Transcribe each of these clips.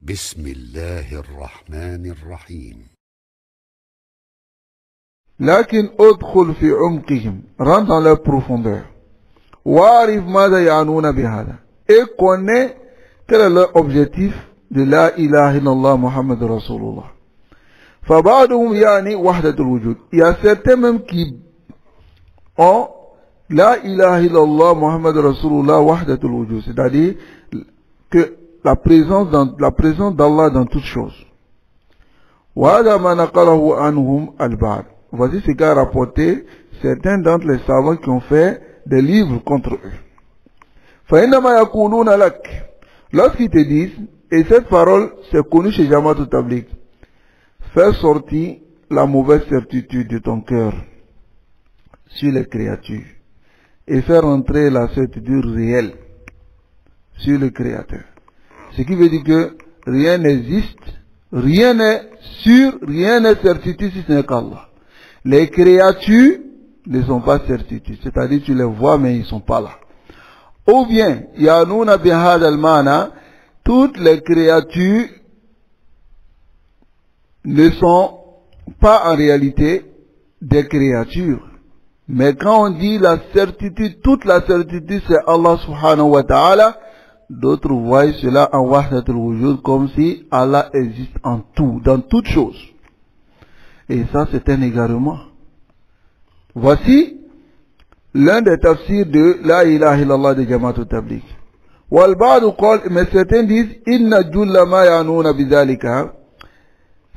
بسم الله الرحمن الرحيم. لكن ادخل في عمقهم, rentre dans leur profondeur. وعرف ماذا يعنون بهذا, et connais quel est leur objectif de la ilaha illallah Muhammad Rasulullah. فبعضهم يعني وحدة الوجود. Il y a certains même qui ont la ilaha illallah Muhammad Rasulullah وحدة الوجود, c'est-à-dire que la présence d'Allah dans toutes choses. وهذا ما نقله عنهم البعض. Voici ce qu'a rapporté certains d'entre les savants qui ont fait des livres contre eux. فإنما يقولون لك, lorsqu'ils te disent, et cette parole c'est connu chez Jamaat al-Tabligh, fais sortir la mauvaise certitude de ton cœur sur les créatures et faire entrer la certitude réelle sur le Créateur. Ce qui veut dire que rien n'existe, rien n'est sûr, rien n'est certitude si ce n'est qu'Allah. Les créatures ne sont pas certitudes, c'est-à-dire tu les vois mais ils ne sont pas là. Ou bien, Yanouna bihad al-mana, toutes les créatures ne sont pas en réalité des créatures. Mais quand on dit la certitude, toute la certitude c'est Allah subhanahu wa ta'ala, d'autres voient cela en wahdatul wujud comme si Allah existe en tout, dans toutes choses. Et ça c'est un égarement. Voici l'un des tafsirs de la ilaha illallah de Jamaat al-Tabligh. Wal ba'du qal, mais certains disent inna julla ma ya'nuna bidhalika,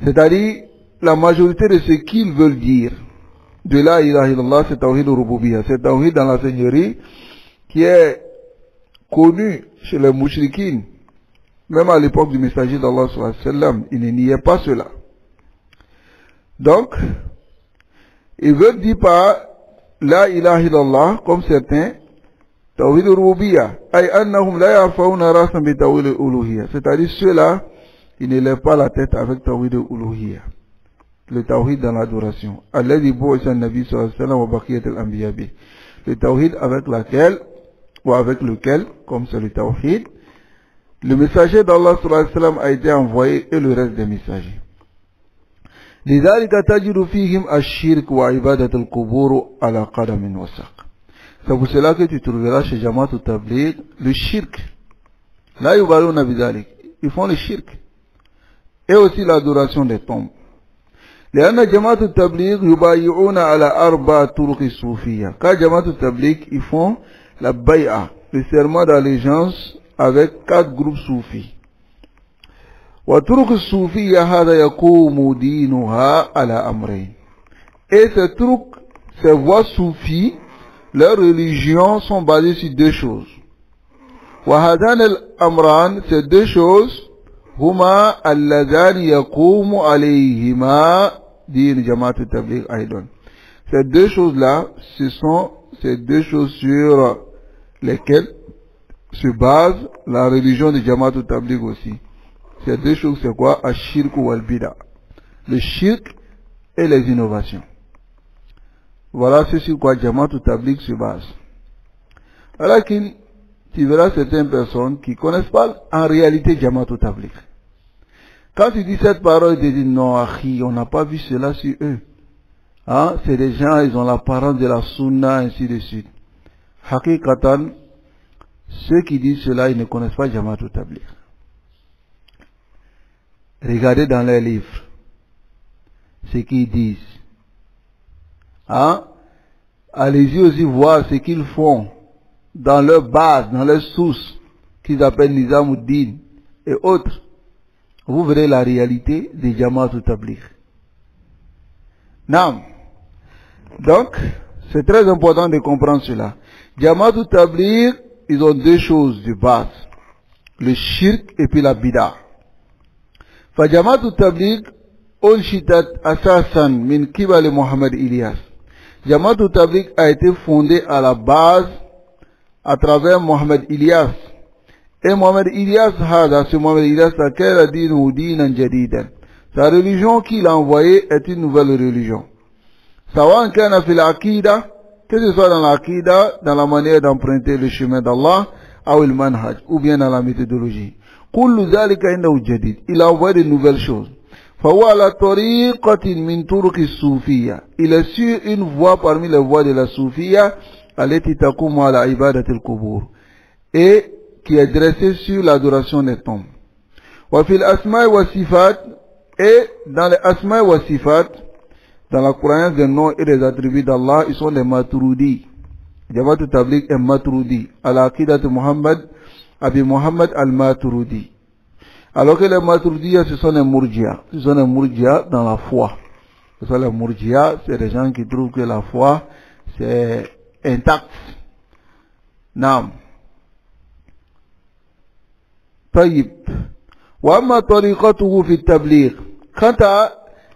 c'est-à-dire la majorité de ce qu'ils veulent dire de la ilaha illallah c'est tawhid al-rububiyyah, c'est tawhid dans la seigneurie qui est connu chez les mouchriquines, même à l'époque du messager d'Allah sallallahu alayhi wa sallam, il ne niait pas cela. Donc, ils veulent dire par la ilaha illallah, comme certains, tawhid al-rububiyyah, ay annahum la yarfa'una rasan bi tawhid al-uluhiyyah, c'est-à-dire ceux-là, ils ne lèvent pas la tête avec tawhid al-uluhiyyah, le tawhid dans l'adoration, alladhi bu'isa an-nabi sallallahu alayhi wa sallam wa baqiyat al-anbiya bi, le tawhid avec laquelle ou avec lequel, comme c'est le tawhid, le messager d'Allah sallallahu alayhi wa sallam a été envoyé et le reste des messagers. لذلك تجد فيهم الشرك وعبادة القبور على قدم وساق. C'est pour cela que tu trouveras chez Jamaat al-Tabligh le shirk. لا يبالون بذلك, ils font le shirk. Et aussi l'adoration des tombes. لأن جماعة التبليغ يبايعون على 4 طرق الصوفية. Car Jamaat al-Tabligh ils font la bay'a, le serment d'allégeance avec 4 groupes soufis. وطرق الصوفية هذا يقوم دينها على أمرين. Et ces voies soufis, leurs religions sont basées sur 2 choses. وهذان الأمران, ces 2 choses, هما اللذان يقوم عليهما دين جماعة التبليغ أيضا. Ces 2 choses-là, ce sont ces 2 choses sur lesquelles se base la religion de Jamaat al-Tabligh aussi. Ces 2 choses, c'est quoi? Ashirk ou al-bida. Le shirk et les innovations. Voilà ce sur quoi Jamaat al-Tabligh se base. Alors tu verras certaines personnes qui ne connaissent pas en réalité Jamaat al-Tabligh. Quand tu dis cette parole, tu dis non, akhi, on n'a pas vu cela sur eux. Hein? C'est des gens, ils ont l'apparence de la sunna, ainsi de suite. Hakikatan, ceux qui disent cela, ils ne connaissent pas Jamaat al-Tabligh. Regardez dans leurs livres ce qu'ils disent. Hein? Allez-y aussi voir ce qu'ils font dans leur base, dans leurs sources, qu'ils appellent Nizamuddin et autres. Vous verrez la réalité des Jamaat al-Tabligh. Naam. Donc, c'est très important de comprendre cela. Jamaat al-Tabligh, ils ont 2 choses de base. Le shirk et puis la bid'a. فجماعة التبليغ أنشئت أساسا من قبل محمد إلياس. جماعة التبليغ a été fondée à la base à travers Mohamed Ilyas. Et Mohamed Ilyas ce Mohamed Ilyas كان دينه دينا جديدا. Sa religion qu'il a envoyée est une nouvelle religion. سواء كان في العقيدة, que ce soit dans l'aqida, dans la manière d'emprunter le chemin d'Allah, ou le manhaj, ou bien dans la méthodologie. كل ذلك عنده جديد. Il a envoyé de nouvelles choses. فهو على طريقة من طرق الصوفية. Il est sur une voie parmi les voies de la soufia التي تقوم على عبادة القبور et qui est dressée sur l'adoration des tombes. وفي الأسماء والصفات, et dans les asma wa sifat, dans la croyance des noms et des attributs d'Allah, ils sont les Maturidi. Jamaat al-Tabligh est Maturidi. Al-Aqidat Muhammad, Abi Muhammad al-Maturidi. Alors que les Maturidi, ce sont les Murjia. Ce sont les Murjia dans la foi. Ce sont les Murjia, c'est les gens qui trouvent que la foi, c'est intact. Naam. Taïb. Wa amma tariqatuhu fi at-tabligh. Quant à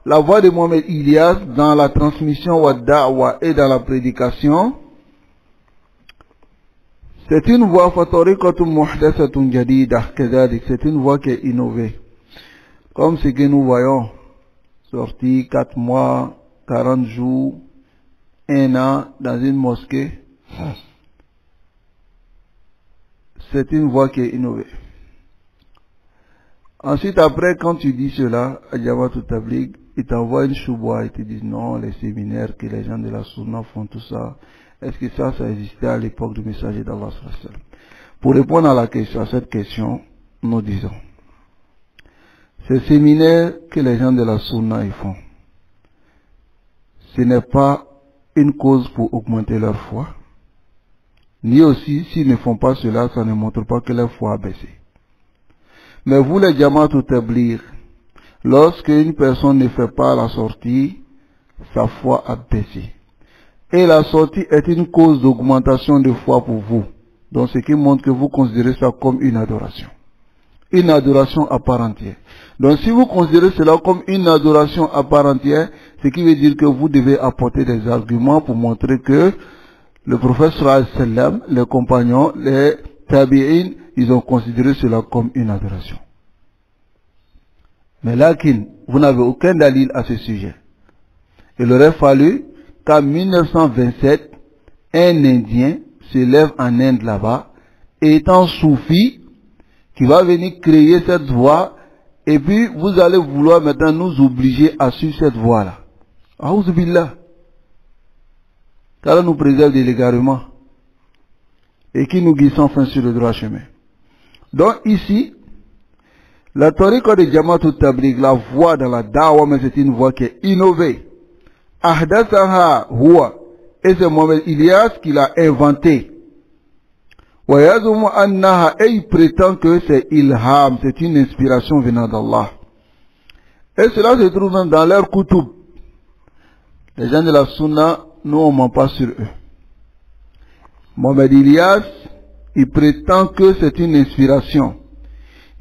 la voix de Mohamed Ilyas dans la transmission wa da'wa et dans la prédication, c'est une voix fatariqatun muhdathatun jadida kadhalik, c'est une voix qui est innovée. Comme ce que nous voyons, sorti 4 mois, 40 jours, 1 an dans une mosquée, c'est une voix qui est innovée. Ensuite, après, quand tu dis cela à Jamaat al-Tabligh, ils t'envoient une chouboua, ils te disent non, les séminaires que les gens de la Sunna font, tout ça. Est-ce que ça existait à l'époque du messager d'Allah? Pour répondre à cette question, nous disons, ces séminaires que les gens de la Sunna y font, ce n'est pas une cause pour augmenter leur foi, ni aussi, s'ils ne font pas cela, ça ne montre pas que leur foi a baissé. Mais vous les Jamaat al-Tabligh, lorsque une personne ne fait pas la sortie, sa foi a baissé. Et la sortie est une cause d'augmentation de foi pour vous. Donc ce qui montre que vous considérez ça comme une adoration. Une adoration à part entière. Donc si vous considérez cela comme une adoration à part entière, ce qui veut dire que vous devez apporter des arguments pour montrer que le prophète sallallahu alayhi wa sallam, les compagnons, les tabi'in, ils ont considéré cela comme une adoration. Mais là, vous n'avez aucun dalil à ce sujet. Il aurait fallu qu'en 1927, un Indien se lève en Inde là-bas, étant soufi, qui va venir créer cette voie, et puis vous allez vouloir maintenant nous obliger à suivre cette voie-là. A'oudhu billah. Qu'Allah nous préserve de l'égarement et qui nous guide enfin sur le droit chemin. Donc ici, la tariqa de Jamaat al-Tabligh, la voix dans la da'wa, mais c'est une voix qui est innovée. Ahdathaha huwa, et c'est Mohamed Ilyas qui l'a inventé. Wa yazumu annaha, et il prétend que c'est ilham, c'est une inspiration venant d'Allah. Et cela se trouve même dans leur kutub. Les gens de la Sunna, nous on ment pas sur eux. Mohamed Ilyas, il prétend que c'est une inspiration.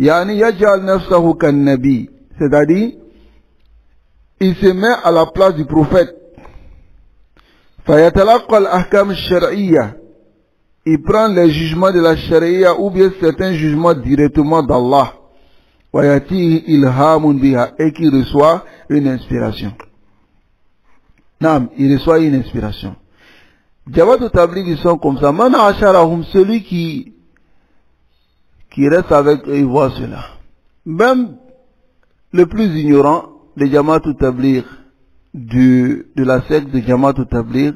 Yani yaj'al nafsahu kan nabi, c'est-à-dire il se met à la place du prophète. Fayatalaqqa al-ahkam al-shar'iyya, il prend les jugements de la sharia ou bien certains jugements directement d'Allah. Wa yatihi ilhamun biha, et qui reçoit une inspiration. Naam, il reçoit une inspiration. Jamaat al-Tabligh, ils sont comme ça. Man asharahum, celui qui reste avec eux, il voit cela. Même le plus ignorant de Jamaat al-Tabligh, de la secte de Jamaat al-Tabligh,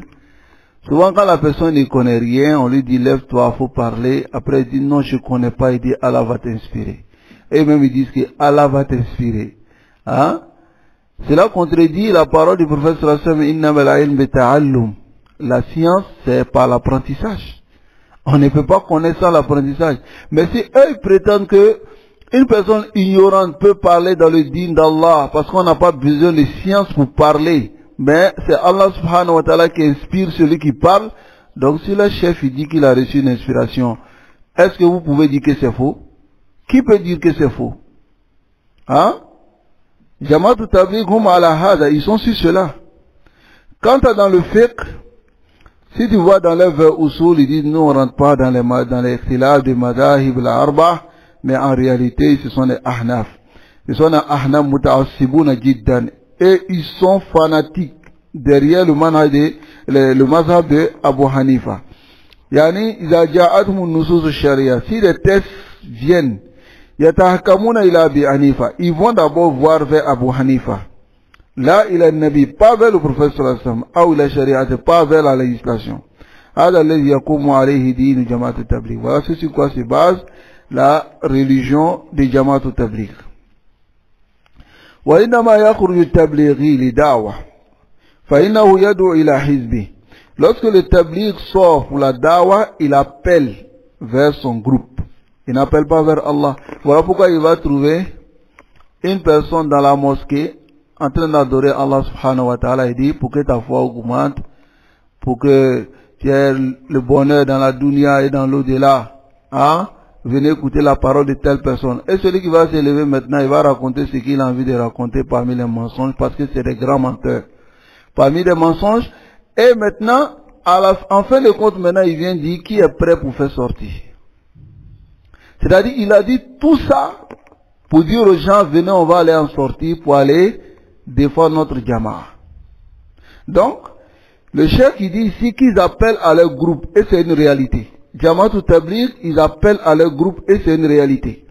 souvent quand la personne ne connaît rien, on lui dit lève-toi, faut parler. Après il dit non, je connais pas, il dit Allah va t'inspirer. Et même ils disent que Allah va t'inspirer. Hein? Cela contredit la parole du prophète sallallahu alayhi wa sallam, innamal ilm bita'allum. La science, c'est par l'apprentissage. On ne peut pas connaître sans l'apprentissage. Mais si eux ils prétendent que une personne ignorante peut parler dans le dîn d'Allah parce qu'on n'a pas besoin de science pour parler, mais c'est Allah subhanahu wa ta'ala qui inspire celui qui parle. Donc si le chef il dit qu'il a reçu une inspiration, est-ce que vous pouvez dire que c'est faux? Qui peut dire que c'est faux? Hein? Jamaat al-Tabligh hum ala hada, ils sont sur cela. Quant à dans le fiqh, si tu vois dans les vers usul, ils disent nous on rentre pas dans les ikhtilaf de madahib al-arba, mais en réalité ce sont les ahnaf. Ce sont les ahnaf muta'assibuna jiddan, et ils sont fanatiques derrière le mazhab de Abu Hanifa. Yani iza ja'atuhum nusus sharia, si les textes viennent Yatahkamuna ila Abi Hanifa. Ils vont d'abord voir vers Abu Hanifa. Là, il est Nabi, pas vers le prophète sallallahu alayhi wa sallam, ou la charia, pas vers la législation. Voilà c'est sur quoi se base la religion des Jamaat al-Tabligh. وإنما يخرج التبليغي لدعوة فإنه يدعو إلى حزبه. Lorsque le tabligh sort pour la da'wah, il appelle vers son groupe. Il n'appelle pas vers Allah. Voilà pourquoi il va trouver une personne dans la mosquée en train d'adorer Allah subhanahu wa ta'ala. Il dit, pour que ta foi augmente, pour que tu aies le bonheur dans la dunya et dans l'au-delà, hein? Venez écouter la parole de telle personne. Et celui qui va s'élever maintenant, il va raconter ce qu'il a envie de raconter parmi les mensonges, parce que c'est des grands menteurs. Parmi les mensonges, et maintenant, en fin de compte, maintenant, il vient dire qui est prêt pour faire sortir. C'est-à-dire, il a dit tout ça pour dire aux gens, venez, on va aller en sortir pour aller défendre notre Jama'a. Donc, le chef qui dit ici qu'ils appellent à leur groupe, et c'est une réalité. Jamaat al-Tabligh, ils appellent à leur groupe, et c'est une réalité.